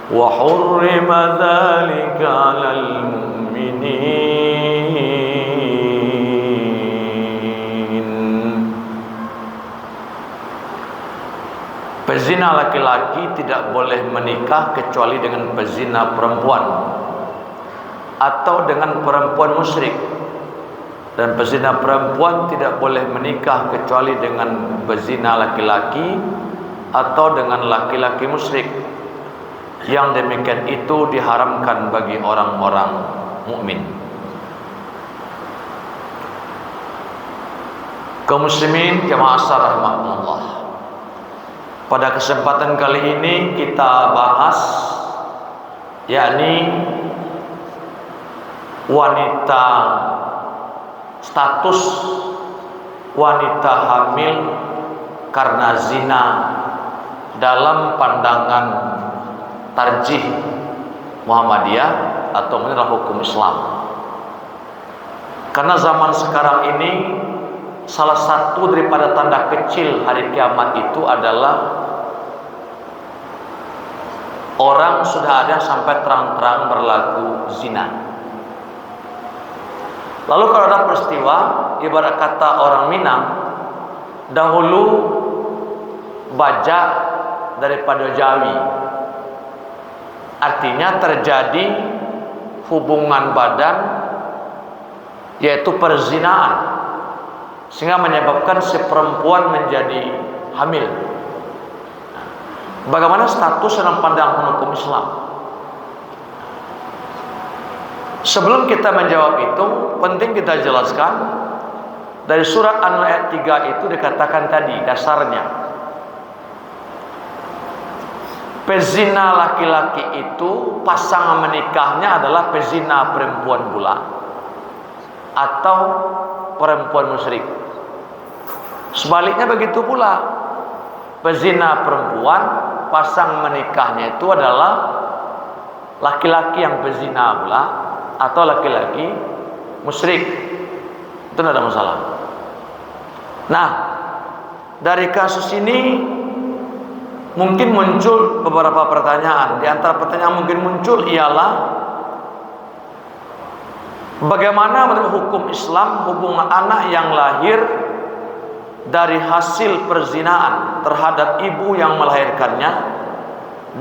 wa hurrima dzalika 'alal mu'minin. Pezina laki-laki tidak boleh menikah kecuali dengan pezina perempuan atau dengan perempuan musyrik, dan pezina perempuan tidak boleh menikah kecuali dengan pezina laki-laki atau dengan laki-laki musyrik. Yang demikian itu diharamkan bagi orang-orang mukmin. Kaum muslimin jamaah rahimakumullah, pada kesempatan kali ini kita bahas yakni status wanita hamil karena zina dalam pandangan tarjih Muhammadiyah atau menurut hukum Islam. Karena zaman sekarang ini salah satu daripada tanda kecil hari kiamat itu adalah orang sudah ada sampai terang-terang berlaku zina. Lalu kalau ada peristiwa, ibarat kata orang Minang, dahulu bajak daripada Jawi. Artinya terjadi hubungan badan, yaitu perzinaan, sehingga menyebabkan si perempuan menjadi hamil. Bagaimana status dalam pandangan hukum Islam? Sebelum kita menjawab itu, penting kita jelaskan dari surat An-Nur ayat 3 itu dikatakan tadi dasarnya pezina laki-laki itu pasangan menikahnya adalah pezina perempuan pula atau perempuan musyrik. Sebaliknya begitu pula, pezina perempuan pasang menikahnya itu adalah laki-laki yang pezina pula atau laki-laki musyrik. Itu tidak ada masalah. Nah, dari kasus ini mungkin muncul beberapa pertanyaan. Di antara pertanyaan mungkin muncul ialah bagaimana menurut hukum Islam hubungan anak yang lahir dari hasil perzinaan terhadap ibu yang melahirkannya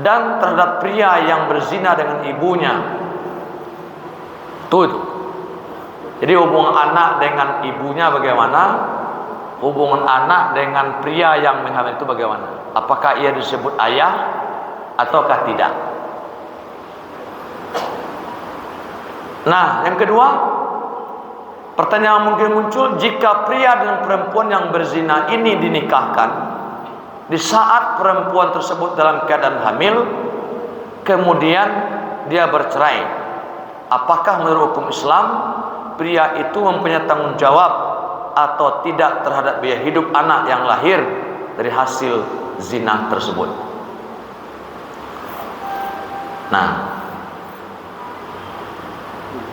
dan terhadap pria yang berzina dengan ibunya. Itu. Jadi hubungan anak dengan ibunya bagaimana? Hubungan anak dengan pria yang menghamil itu bagaimana? Apakah ia disebut ayah ataukah tidak? Nah, yang kedua, pertanyaan mungkin muncul, jika pria dan perempuan yang berzina ini dinikahkan di saat perempuan tersebut dalam keadaan hamil, kemudian dia bercerai, apakah menurut hukum Islam pria itu mempunyai tanggung jawab atau tidak terhadap biaya hidup anak yang lahir dari hasil zina tersebut? Nah,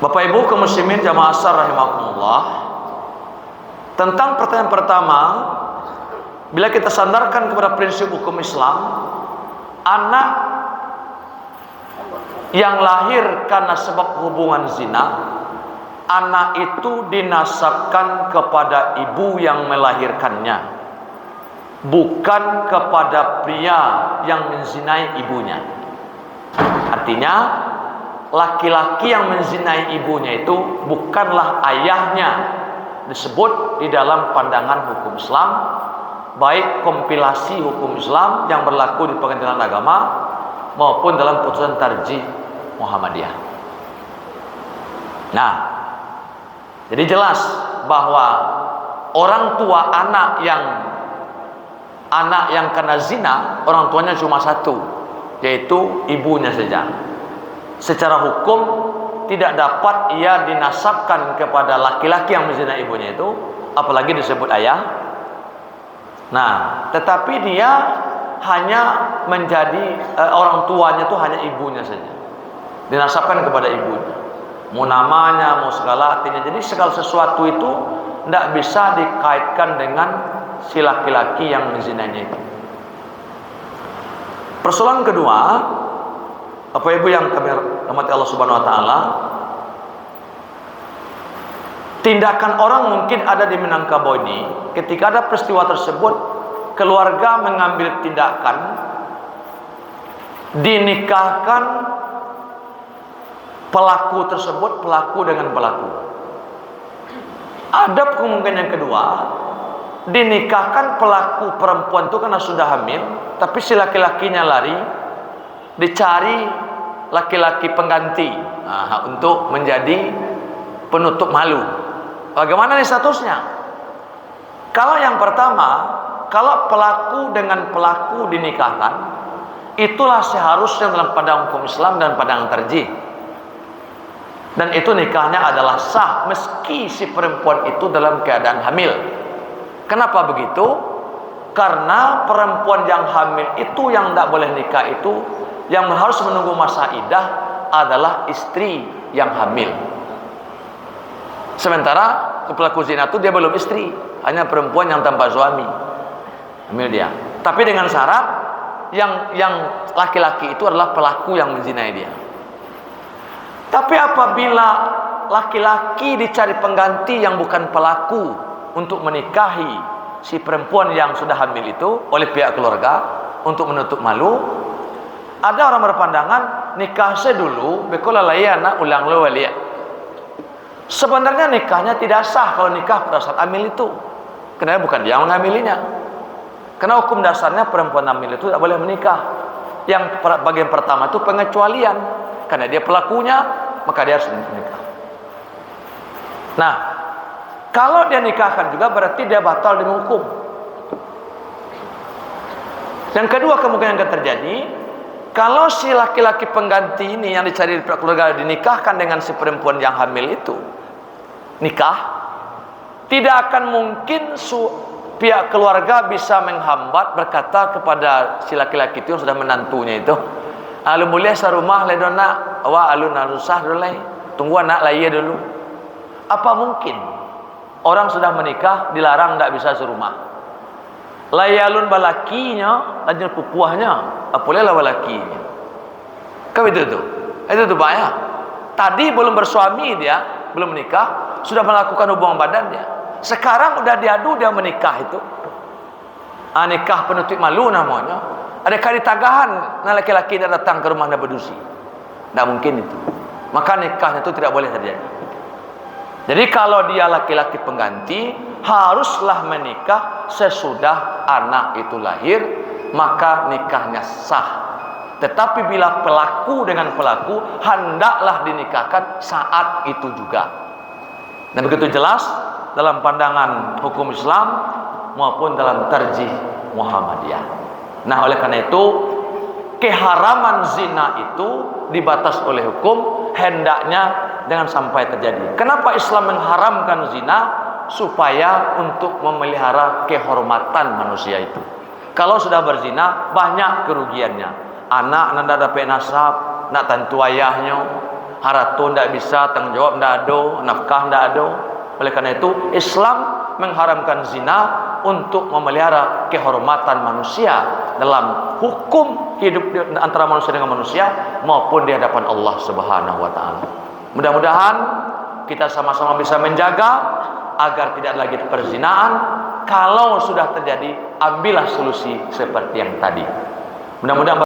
Bapak Ibu kaum muslimin jamaah rahimakumullah, tentang pertanyaan pertama, bila kita sandarkan kepada prinsip hukum Islam, anak yang lahir karena sebab hubungan zina, anak itu dinasabkan kepada ibu yang melahirkannya, bukan kepada pria yang menzinai ibunya. Artinya laki-laki yang menzinai ibunya itu bukanlah ayahnya, disebut di dalam pandangan hukum Islam, baik kompilasi hukum Islam yang berlaku di pengadilan agama maupun dalam putusan tarjih Muhammadiyah. Nah, jadi jelas bahwa orang tua anak yang kena zina, orang tuanya cuma satu, yaitu ibunya saja. Secara hukum tidak dapat ia dinasabkan kepada laki-laki yang menzina ibunya itu, apalagi disebut ayah. Nah, tetapi dia hanya menjadi orang tuanya itu hanya ibunya saja, dinasabkan kepada ibunya, mau namanya, mau segala artinya. Jadi segala sesuatu itu tidak bisa dikaitkan dengan si laki-laki yang menzinainya itu. Persoalan kedua, Bapak Ibu yang kami rahmati Allah Subhanahu wa taala, tindakan orang mungkin ada di Minangkabau ini. Ketika ada peristiwa tersebut, keluarga mengambil tindakan dinikahkan pelaku tersebut, pelaku dengan pelaku. Ada kemungkinan yang kedua, dinikahkan pelaku perempuan itu karena sudah hamil, tapi si laki-lakinya lari, dicari laki-laki pengganti untuk menjadi penutup malu. Bagaimana nih statusnya? Kalau yang pertama, kalau pelaku dengan pelaku dinikahkan, itulah seharusnya dalam pandangan hukum Islam dan pandangan tarjih. Dan itu nikahnya adalah sah meski si perempuan itu dalam keadaan hamil. Kenapa begitu? Karena perempuan yang hamil itu yang tidak boleh nikah itu, yang harus menunggu masa iddah adalah istri yang hamil. Sementara pelaku zina itu dia belum istri, hanya perempuan yang tanpa suami, hamil dia. Tapi dengan syarat yang laki-laki itu adalah pelaku yang menzinai dia. Tapi apabila laki-laki dicari pengganti yang bukan pelaku untuk menikahi si perempuan yang sudah hamil itu oleh pihak keluarga untuk menutup malu, ada orang berpandangan nikah dulu bekola layana ulang lo walia. Sebenarnya nikahnya tidak sah kalau nikah pada saat hamil itu, karena bukan dia yang mengamilinya. Karena hukum dasarnya perempuan hamil itu tidak boleh menikah. Yang bagian pertama itu pengecualian, karena dia pelakunya, maka dia harus menikah. Nah, kalau dia nikahkan juga berarti dia batal demi hukum. Yang kedua kemungkinan yang terjadi, kalau si laki-laki pengganti ini yang dicari di keluarga dinikahkan dengan si perempuan yang hamil itu, nikah, tidak akan mungkin pihak keluarga bisa menghambat berkata kepada si laki-laki itu yang sudah menantunya itu, alu mulia sarumah le dona wa alun alusah dulu, tunggu anak laya dulu. Apa mungkin orang sudah menikah dilarang tidak bisa serumah? Layalun balakinya lanjut pupuahnya, apalagi lah balakinya. Kau itu Pak ya. Tadi belum bersuami dia, belum menikah, sudah melakukan hubungan badan dia. Sekarang udah diadu dia menikah itu. Nikah penutup malu namanya. Ada kali tagahan, nah laki-laki dia datang ke rumah berdusi. Tidak mungkin itu. Maka nikahnya itu tidak boleh terjadi. Jadi kalau dia laki-laki pengganti, haruslah menikah sesudah anak itu lahir, maka nikahnya sah. Tetapi bila pelaku dengan pelaku, hendaklah dinikahkan saat itu juga. Dan begitu jelas dalam pandangan hukum Islam maupun dalam tarjih Muhammadiyah. Nah, oleh karena itu keharaman zina itu dibatas oleh hukum, hendaknya jangan sampai terjadi. Kenapa Islam mengharamkan zina? Supaya untuk memelihara kehormatan manusia itu. Kalau sudah berzina, banyak kerugiannya. Anak tidak dapat nasab, nak tentu ayahnya, haratu tidak bisa, tanggung jawab tidak ada, nafkah tidak ada. Oleh karena itu Islam mengharamkan zina untuk memelihara kehormatan manusia dalam hukum hidup antara manusia dengan manusia maupun di hadapan Allah Subhanahu wa taala. Mudah-mudahan kita sama-sama bisa menjaga agar tidak lagi perzinaan. Kalau sudah terjadi, ambillah solusi seperti yang tadi. Mudah-mudahan